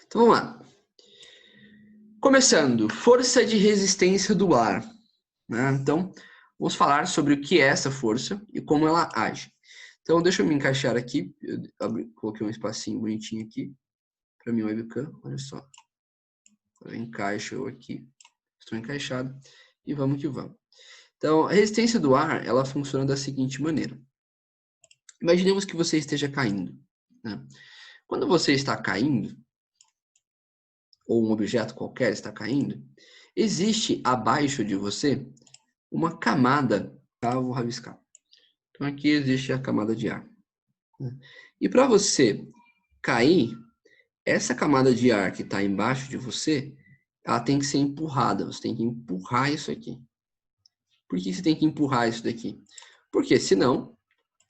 Então vamos lá. Começando, força de resistência do ar. Né? Então, vamos falar sobre o que é essa força e como ela age. Então, deixa eu me encaixar aqui. Eu coloquei um espacinho bonitinho aqui para minha webcam. Olha só. Eu encaixo eu aqui. Estou encaixado. E vamos que vamos. Então, a resistência do ar, ela funciona da seguinte maneira. Imaginemos que você esteja caindo. Né? Quando você está caindo, ou um objeto qualquer está caindo, existe abaixo de você uma camada. Tá? Eu vou rabiscar. Então, aqui existe a camada de ar. E para você cair, essa camada de ar que está embaixo de você, ela tem que ser empurrada. Você tem que empurrar isso aqui. Por que você tem que empurrar isso daqui? Porque senão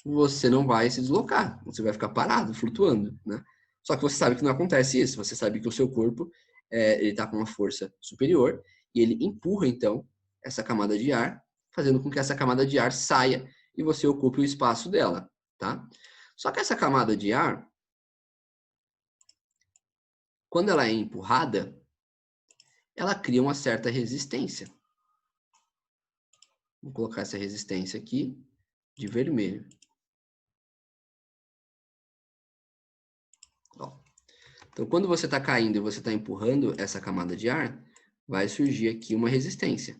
você não vai se deslocar. Você vai ficar parado, flutuando, né? Só que você sabe que não acontece isso. Você sabe que o seu corpo ele está com uma força superior e ele empurra, então, essa camada de ar, fazendo com que essa camada de ar saia e você ocupe o espaço dela, tá? Só que essa camada de ar, quando ela é empurrada, ela cria uma certa resistência. Vou colocar essa resistência aqui de vermelho. Ó. Então, quando você está caindo e você está empurrando essa camada de ar, vai surgir aqui uma resistência.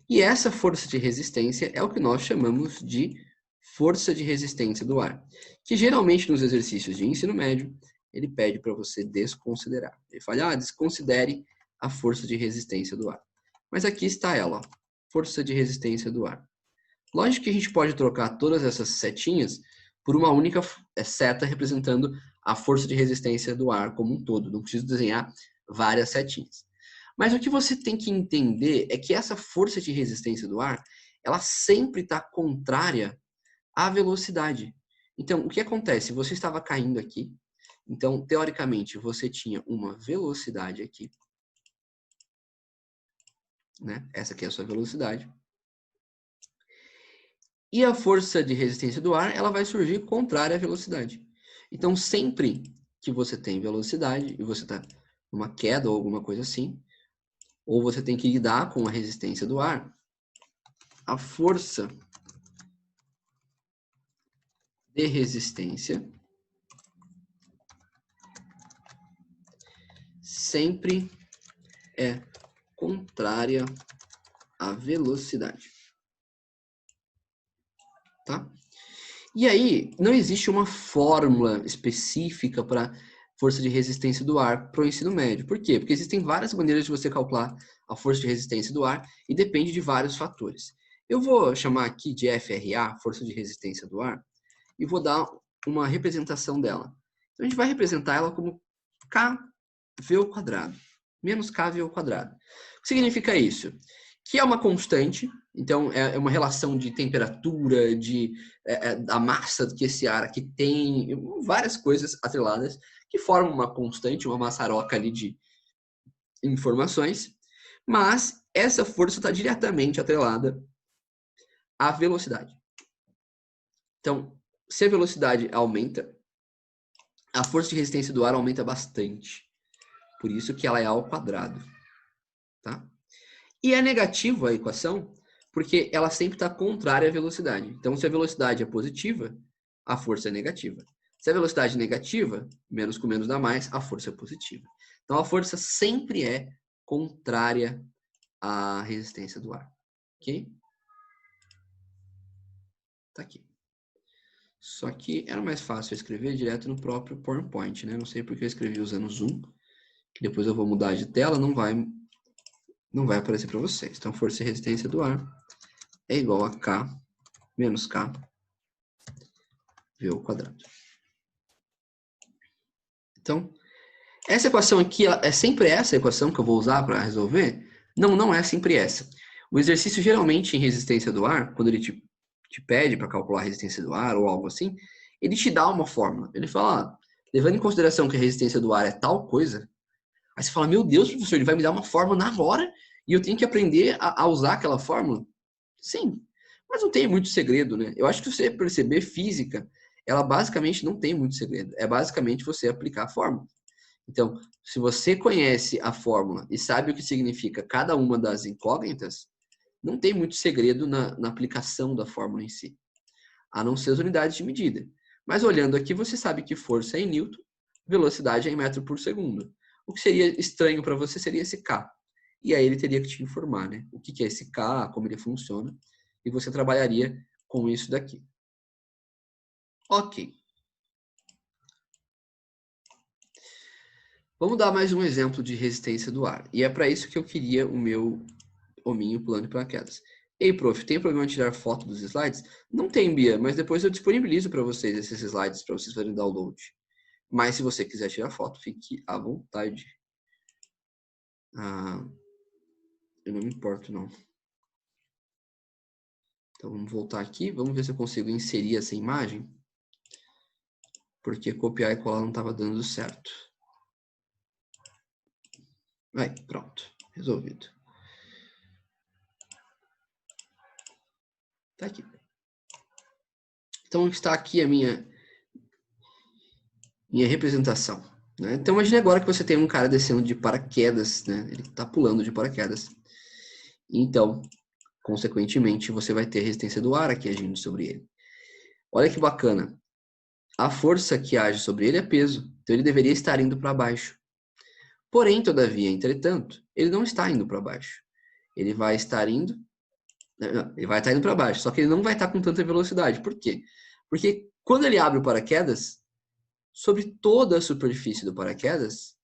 E essa força de resistência é o que nós chamamos de força de resistência do ar, que geralmente nos exercícios de ensino médio, ele pede para você desconsiderar. Ele fala, desconsidere a força de resistência do ar. Mas aqui está ela, ó, força de resistência do ar. Lógico que a gente pode trocar todas essas setinhas por uma única seta representando a força de resistência do ar como um todo. Não preciso desenhar várias setinhas. Mas o que você tem que entender é que essa força de resistência do ar, ela sempre está contrária à velocidade. Então, o que acontece? Você estava caindo aqui. Então, teoricamente, você tinha uma velocidade aqui. Né? Essa aqui é a sua velocidade. E a força de resistência do ar, ela vai surgir contrária à velocidade. Então, sempre que você tem velocidade e você está numa queda ou alguma coisa assim, ou você tem que lidar com a resistência do ar, a força de resistência sempre é contrária à velocidade. Tá? E aí, não existe uma fórmula específica para força de resistência do ar para o ensino médio. Por quê? Porque existem várias maneiras de você calcular a força de resistência do ar e depende de vários fatores. Eu vou chamar aqui de FRA, força de resistência do ar, e vou dar uma representação dela. Então, a gente vai representar ela como KV ao quadrado, menos KV ao quadrado. O que significa isso? Que é uma constante, então é uma relação de temperatura, da massa que esse ar aqui tem, várias coisas atreladas que formam uma constante, uma maçaroca ali de informações, mas essa força está diretamente atrelada à velocidade. Então, se a velocidade aumenta, a força de resistência do ar aumenta bastante. Por isso que ela é ao quadrado. Tá? E é negativo a equação, porque ela sempre está contrária à velocidade. Então, se a velocidade é positiva, a força é negativa. Se a velocidade é negativa, menos com menos dá mais, a força é positiva. Então, a força sempre é contrária à resistência do ar. Ok? Tá aqui. Só que era mais fácil eu escrever direto no próprio PowerPoint, né? Não sei porque eu escrevi usando Zoom, que depois eu vou mudar de tela, não vai aparecer para vocês. Então, força e resistência do ar é igual a K menos K V ao quadrado. Então, essa equação aqui, é sempre essa equação que eu vou usar para resolver? Não, não é sempre essa. O exercício, geralmente, em resistência do ar, quando ele te pede para calcular a resistência do ar ou algo assim, ele te dá uma fórmula. Ele fala, levando em consideração que a resistência do ar é tal coisa, aí você fala, meu Deus, professor, ele vai me dar uma fórmula na hora e eu tenho que aprender a usar aquela fórmula? Sim, mas não tem muito segredo, né? Eu acho que você perceber física, ela basicamente não tem muito segredo. É basicamente você aplicar a fórmula. Então, se você conhece a fórmula e sabe o que significa cada uma das incógnitas, não tem muito segredo na aplicação da fórmula em si, a não ser as unidades de medida. Mas olhando aqui, você sabe que força é em Newton, velocidade é em metro por segundo. O que seria estranho para você seria esse K. E aí ele teria que te informar, né? O que é esse K, como ele funciona, e você trabalharia com isso daqui. Ok. Vamos dar mais um exemplo de resistência do ar. E é para isso que eu queria o meu hominho pulando de paraquedas. Ei, prof, tem problema de tirar foto dos slides? Não tem, Bia, mas depois eu disponibilizo para vocês esses slides para vocês fazerem download. Mas se você quiser tirar foto, fique à vontade. Eu não me importo, não. Então vamos voltar aqui, vamos ver se eu consigo inserir essa imagem. Porque copiar e colar não estava dando certo. Aí, pronto, resolvido. Tá aqui. Então está aqui a minha representação. Né? Então imagine agora que você tem um cara descendo de paraquedas, né? Ele está pulando de paraquedas. Então, consequentemente, você vai ter resistência do ar aqui agindo sobre ele. Olha que bacana. A força que age sobre ele é peso. Então ele deveria estar indo para baixo. Porém, todavia, entretanto, ele não está indo para baixo. Ele vai estar indo... Não, ele vai estar indo para baixo, só que ele não vai estar com tanta velocidade. Por quê? Porque quando ele abre o paraquedas, sobre toda a superfície do paraquedas,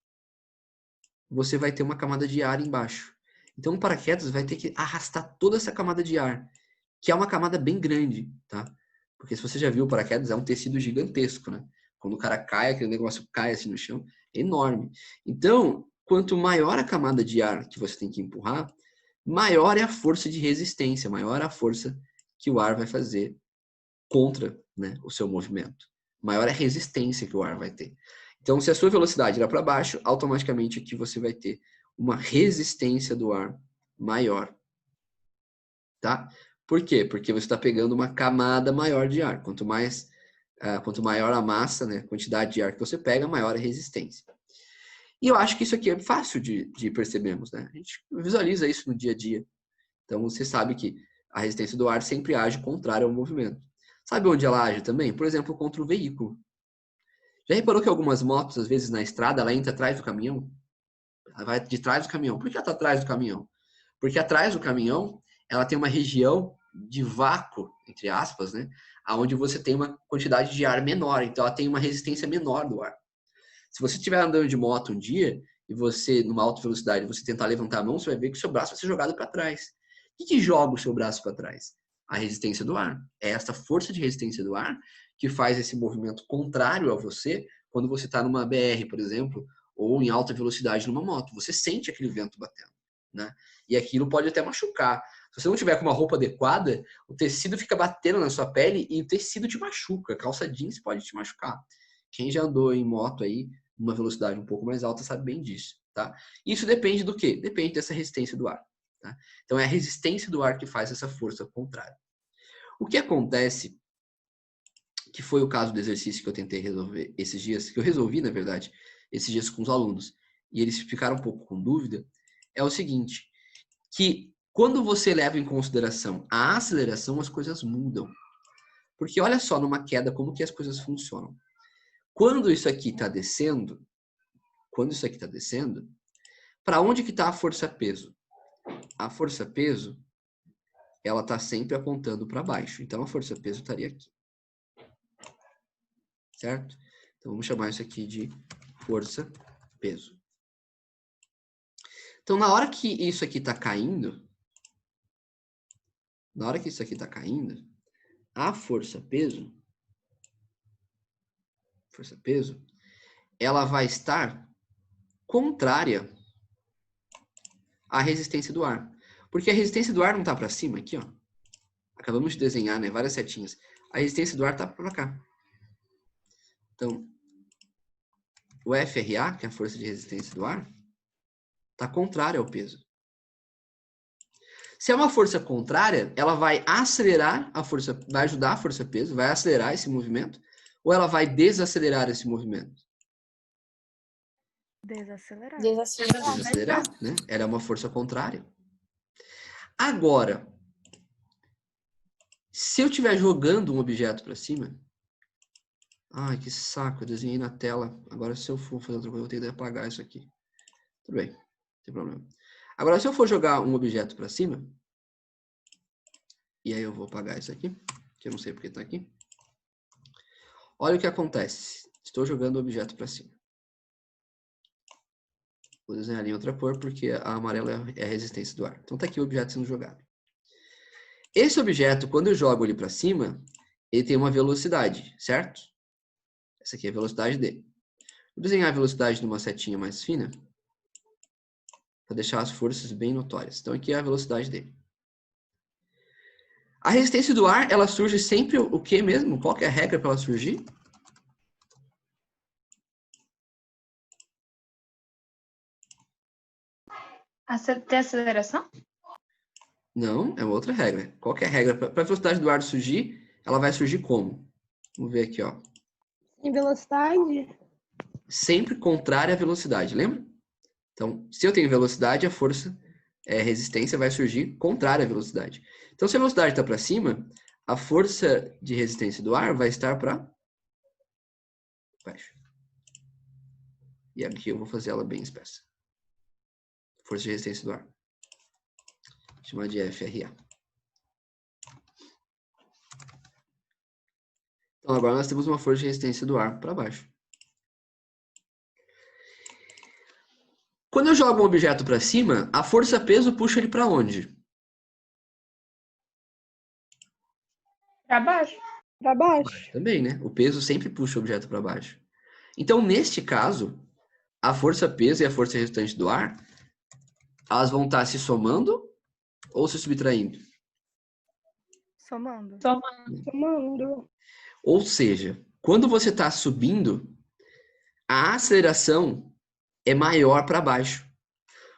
você vai ter uma camada de ar embaixo. Então o paraquedas vai ter que arrastar toda essa camada de ar, que é uma camada bem grande, tá? Porque se você já viu o paraquedas, é um tecido gigantesco, né? Quando o cara cai, aquele negócio cai assim no chão, é enorme. Então, quanto maior a camada de ar que você tem que empurrar, maior é a força de resistência, maior é a força que o ar vai fazer contra, né, o seu movimento. Maior é a resistência que o ar vai ter. Então, se a sua velocidade irá para baixo, automaticamente aqui você vai ter uma resistência do ar maior. Tá? Por quê? Porque você está pegando uma camada maior de ar. Quanto maior a massa, né, a quantidade de ar que você pega, maior a resistência. E eu acho que isso aqui é fácil de percebermos, né? A gente visualiza isso no dia a dia. Então, você sabe que a resistência do ar sempre age contrário ao movimento. Sabe onde ela age também? Por exemplo, contra o veículo. Já reparou que algumas motos, às vezes, na estrada, ela entra atrás do caminhão? Ela vai de trás do caminhão. Por que ela está atrás do caminhão? Porque atrás do caminhão, ela tem uma região de vácuo, entre aspas, né? Onde você tem uma quantidade de ar menor. Então, ela tem uma resistência menor do ar. Se você estiver andando de moto um dia, e você, numa alta velocidade, você tentar levantar a mão, você vai ver que o seu braço vai ser jogado para trás. O que joga o seu braço para trás? A resistência do ar. É essa força de resistência do ar que faz esse movimento contrário a você quando você está numa BR, por exemplo, ou em alta velocidade numa moto. Você sente aquele vento batendo, né? E aquilo pode até machucar. Se você não tiver com uma roupa adequada, o tecido fica batendo na sua pele e o tecido te machuca. A calça jeans pode te machucar. Quem já andou em moto aí, numa velocidade um pouco mais alta, sabe bem disso, tá? Isso depende do quê? Depende dessa resistência do ar. Tá? Então é a resistência do ar que faz essa força contrária. O que acontece, que foi o caso do exercício que eu tentei resolver esses dias, que eu resolvi, na verdade, esses dias com os alunos, e eles ficaram um pouco com dúvida, é o seguinte, que quando você leva em consideração a aceleração, as coisas mudam. Porque olha só numa queda como que as coisas funcionam. Quando isso aqui está descendo, para onde que está a força-peso? A força-peso, ela está sempre apontando para baixo. Então, a força-peso estaria aqui. Certo? Então, vamos chamar isso aqui de força-peso. Então, na hora que isso aqui está caindo, a força-peso, ela vai estar contrária à resistência do ar. Porque a resistência do ar não está para cima, aqui, ó. Acabamos de desenhar, né, várias setinhas. A resistência do ar está para cá. Então, o FRA, que é a força de resistência do ar, está contrária ao peso. Se é uma força contrária, ela vai acelerar a força, vai ajudar a força-peso, vai acelerar esse movimento, ou ela vai desacelerar esse movimento? Desacelerar. Desacelerar, né? Ela é uma força contrária. Agora, se eu estiver jogando um objeto para cima... Ai, que saco, eu desenhei na tela. Agora, se eu for fazer outra coisa, eu vou ter que apagar isso aqui. Tudo bem, não tem problema. Agora, se eu for jogar um objeto para cima... E aí eu vou apagar isso aqui, que eu não sei porque está aqui. Olha o que acontece. Estou jogando o objeto para cima. Vou desenhar em outra cor, porque a amarela é a resistência do ar. Então está aqui o objeto sendo jogado. Esse objeto, quando eu jogo ele para cima, ele tem uma velocidade, certo? Essa aqui é a velocidade dele. Vou desenhar a velocidade numa setinha mais fina, para deixar as forças bem notórias. Então aqui é a velocidade dele. A resistência do ar, ela surge sempre o que mesmo? Qual que é a regra para ela surgir? Ter aceleração? Não, é outra regra. Qual que é a regra? Para a velocidade do ar surgir, ela vai surgir como? Vamos ver aqui, ó. Em velocidade? Sempre contrária à velocidade, lembra? Então, se eu tenho velocidade, a força, a resistência vai surgir contrária à velocidade. Então, se a velocidade está para cima, a força de resistência do ar vai estar para baixo. E aqui eu vou fazer ela bem espessa. Força de resistência do ar. Vou chamar de FRA. Então, agora nós temos uma força de resistência do ar para baixo. Quando eu jogo um objeto para cima, a força-peso puxa ele para onde? Para baixo. Para baixo. Também, né? O peso sempre puxa o objeto para baixo. Então, neste caso, a força-peso e a força resultante do ar, elas vão estar se somando ou se subtraindo? Somando. Somando. Ou seja, quando você está subindo, a aceleração é maior para baixo.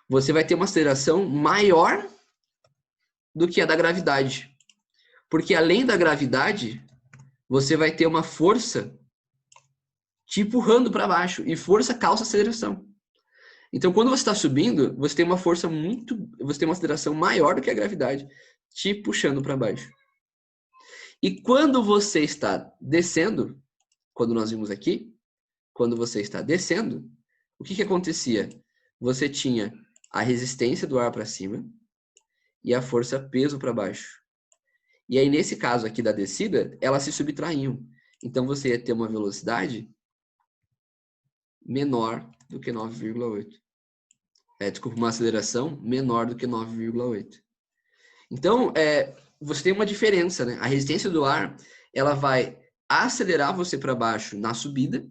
Você vai ter uma aceleração maior do que a da gravidade. Porque além da gravidade, você vai ter uma força te empurrando para baixo. E força causa aceleração. Então, quando você está subindo, você tem uma força você tem uma aceleração maior do que a gravidade, te puxando para baixo. E quando você está descendo, quando nós vimos aqui, quando você está descendo, o que acontecia? Você tinha a resistência do ar para cima e a força peso para baixo. E aí, nesse caso aqui da descida, elas se subtraíam. Então, você ia ter uma velocidade menor do que 9,8. Desculpa, uma aceleração menor do que 9,8. Então, você tem uma diferença, né? A resistência do ar, ela vai acelerar você para baixo na subida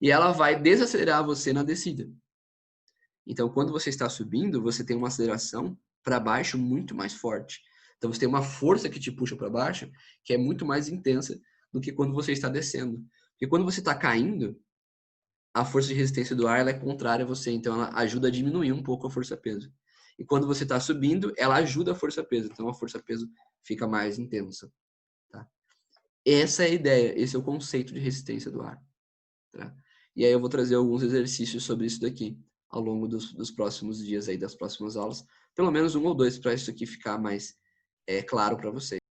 e ela vai desacelerar você na descida. Então, quando você está subindo, você tem uma aceleração para baixo muito mais forte. Então, você tem uma força que te puxa para baixo que é muito mais intensa do que quando você está descendo. Porque quando você está caindo, a força de resistência do ar ela é contrária a você, então ela ajuda a diminuir um pouco a força-peso. E quando você está subindo, ela ajuda a força-peso, então a força-peso fica mais intensa. Tá? Essa é a ideia, esse é o conceito de resistência do ar. Tá? E aí eu vou trazer alguns exercícios sobre isso daqui ao longo dos próximos dias, aí, das próximas aulas. Pelo menos um ou dois para isso aqui ficar mais claro para vocês.